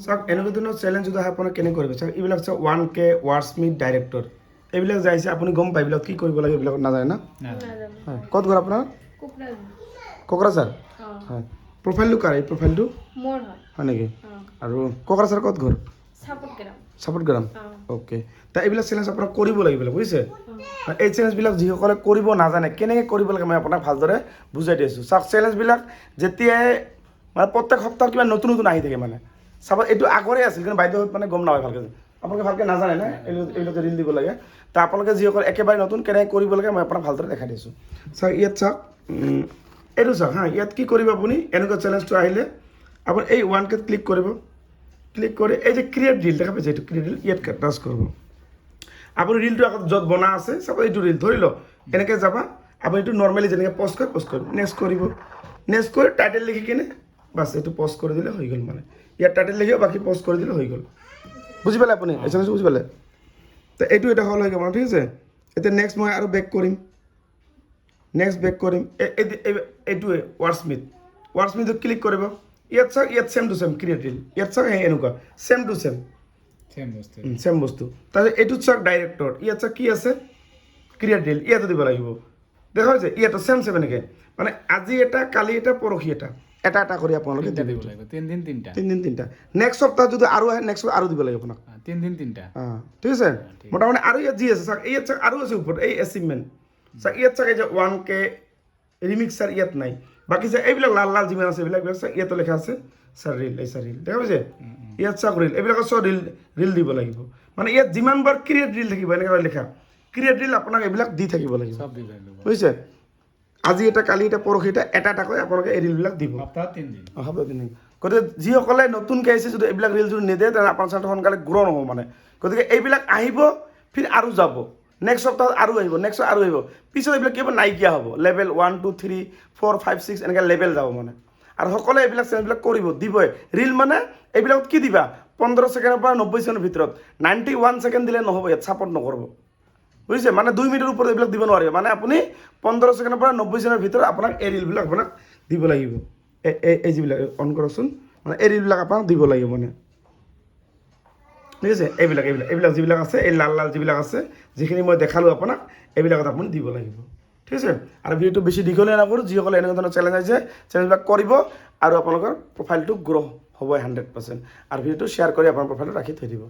চাওক এনেকুৱা ধৰণৰ চেলেঞ্জ যদি আহে আপোনাক কেনেকৈ কৰিব চাওক এইবিলাক চাওক 1K ৱাৰ্ডছমিথ ডাইৰেক্টৰ এইবিলাক যাইছে আপুনি গম পায় এইবিলাক কি কৰিব লাগে এইবিলাক নাজানে না হয় ক'ত ঘৰ আপোনাৰ কোকৰাঝাৰ হয় প্ৰফাইলটো কাৰ এই প্ৰফাইলটো মোৰ হয় হয় নেকি আৰু কোকৰাঝাৰ ক'ত ঘৰ চাপোৰ্ট গ্ৰাম অ'কে তা এইবিলাক চেলেঞ্জ আপোনাক কৰিব লাগিব বুজিছে এই চেলেঞ্জবিলাক যিসকলে কৰিব নাজানে কেনেকৈ কৰিব লাগে মই আপোনাক ভালদৰে বুজাই দি আছোঁ চাওক চেলেঞ্জবিলাক যেতিয়াই মানে প্ৰত্যেক সপ্তাহত কিবা নতুন নতুন আহি থাকে মানে চাব এইটো আগৰে আছিল কিন্তু বাইদেউহঁত মানে গম নাপায় ভালকৈ আপোনালোকে ভালকৈ নাজানে না এইবিলাক ৰিল দিব লাগে তা আপোনালোকে যিসকলে একেবাৰে নতুন কেনেকৈ কৰিব লাগে মই আপোনাক ভালদৰে দেখাই দিছোঁ চাওক ইয়াত চাওক এইটো চাওক হা ইয়াত কি কৰিব আপুনি এনেকুৱা চেলেঞ্জটো আহিলে আপুনি এই 1K ক্লিক কৰিব ক্লিক কৰি এই যে ক্ৰিয়েট ৰিল দেখা পাইছে এইটো ক্ৰিয়েট ৰিল ইয়াত টাচ কৰিব আপুনি ৰিলটো আগত য'ত বনা আছে চাব এইটো ৰিল ধৰি লওক এনেকৈ যাবা আপুনি এইটো নৰ্মেলি যেনেকৈ পষ্ট কৰিব নেক্সট কৰিব নেক্সট কৰি টাইটেল লিখি কিনে বাছ এইটো পষ্ট কৰি দিলে হৈ গ'ল মানে ইয়াত টাইটেল লিখিও বাকী পষ্ট কৰি দিলে হৈ গ'ল বুজি পালে আপুনি এই চেলেঞ্জটো বুজি পালে তো এইটো এটা হ'ল হৈ গ'ল ঠিক আছে এতিয়া নেক্সট মই আৰু বেক কৰিম নেক্সট বেক কৰিম এইটোৱে ৱাৰ্ডছমিথত ক্লিক কৰিব ইয়াত চাওক ইয়াত same to same create reel ইয়াত চাওক এনেকুৱা ছেম টু ছেম ছেম বস্তু তাৰপিছত এইটোত চাওক ডাইৰেক্টৰ ইয়াত চাওক কি আছে ক্ৰিয়েট ৰিল ইয়াতো দিব লাগিব দেখা হৈছে ইয়াতো ছেম এনেকৈ মানে আজি এটা কালি এটা পৰহি এটা এটা এটা কৰি আপোনালোকে দিব লাগিব তিনিদিন তিনিটা নেক্সট সপ্তাহ যদি আৰু আহে নেক্সট আৰু দিব লাগিব আপোনাক তিনিদিন তিনিটা ঠিক আছে মোটামুটি আৰু ইয়াত যি আছে চাওক ইয়াত চাওক আৰু আছে ওপৰত এই এচিভমেণ্ট চাওক ইয়াত চাওক এই যে 1K ৰিমিক্সাৰ ইয়াত নাই বাকী চাওক এইবিলাক লাল লাল যিমান আছে এইবিলাক চাওক ইয়াতো লেখা আছে ছাৰ ৰিল এই ছাৰ ৰিল দেখা পাইছে ইয়াত চাওক ৰিল এইবিলাকৰ চব ৰিল দিব লাগিব মানে ইয়াত যিমানবাৰ ক্ৰিয়েট ৰিল থাকিব এনেকৈ লেখা ক্ৰিয়েট ৰিল আপোনাক এইবিলাক দি থাকিব লাগিব বুজিছে আজি এটা কালি এটা পৰহি এটা এটাকৈ আপোনালোকে এই ৰিলবিলাক দিব সপ্তাহত তিনিদিন গতিকে যিসকলে নতুনকৈ আহিছে যদি এইবিলাক ৰিল যদি নিদিয়ে তেনেহ'লে আপোনাৰ চেনেলটো সোনকালে গ্ৰ' নহ'ব মানে গতিকে এইবিলাক আহিব ফিৰ আৰু যাব নেক্সট সপ্তাহত আৰু আহিব নেক্সট আৰু আহিব পিছত এইবিলাক কিবা নাইকিয়া হ'ব লেভেল 1 2 3 4 5 6 এনেকৈ লেভেল যাব মানে আৰু সকলোৱে এইবিলাক চেনেলবিলাক কৰিব দিবই ৰিল মানে এইবিলাকত কি দিবা 15 ছেকেণ্ডৰ পৰা 90 ছেকেণ্ডৰ ভিতৰত 91 ছেকেণ্ড দিলে নহ'ব ইয়াত ছাপৰ্ট নকৰিব বুজিছে মানে 2 মিনিটৰ ওপৰত এইবিলাক দিব নোৱাৰিব মানে আপুনি 15 ছেকেণ্ডৰ পৰা 90 ছেকেণ্ডৰ ভিতৰত আপোনাক এই ৰিলবিলাক আপোনাক দিব লাগিব এই যিবিলাক অন কৰকচোন মানে এই ৰিলবিলাক আপোনাক দিব লাগিব মানে ঠিক আছে এইবিলাক যিবিলাক আছে এই লাল লাল যিবিলাক আছে যিখিনি মই দেখালোঁ আপোনাক এইবিলাকত আপুনি দিব লাগিব ঠিক আছে আৰু ভিডিঅ'টো বেছি দীঘলীয়া নকৰোঁ যিসকলে এনেকুৱা ধৰণৰ চেলেঞ্জ আহিছে চেলেঞ্জবিলাক কৰিব আৰু আপোনালোকৰ প্ৰফাইলটো গ্ৰ' হ'ব 100% আৰু ভিডিঅ'টো শ্বেয়াৰ কৰি আপোনাৰ প্ৰফাইলটো ৰাখি থৈ দিব